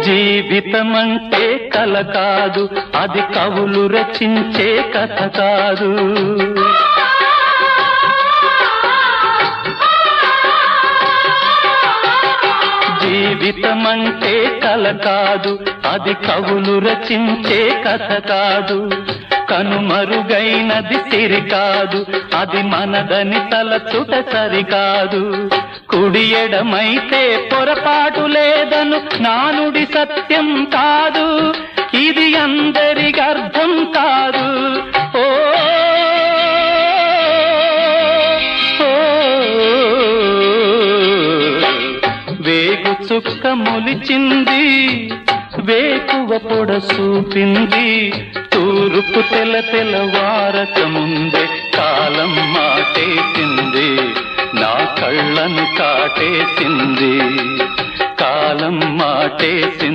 జీవితమంటే కల కాదు, అది కవులు రచించే కథ కాదు. జీవితమంటే కల కాదు, అది కవులు రచించే కథ కాదు. కనుమరుగైనది సిరి కాదు, అది మనదని తలచుట సరికాదు. కుడి ఎడమైతే పొరపాటు లేదను నానుడి సత్యం కాదు, ఇది అందరికి అర్థం కాదు. ఓ వేగు చుక్క మొలిచింది, వేకువ పొడ చూపింది, తూర్పు తెల్లవారక ముందే కాలం మాటేసింది, నా కళ్ళను కాటేసింది, కాలం మాటేసింది.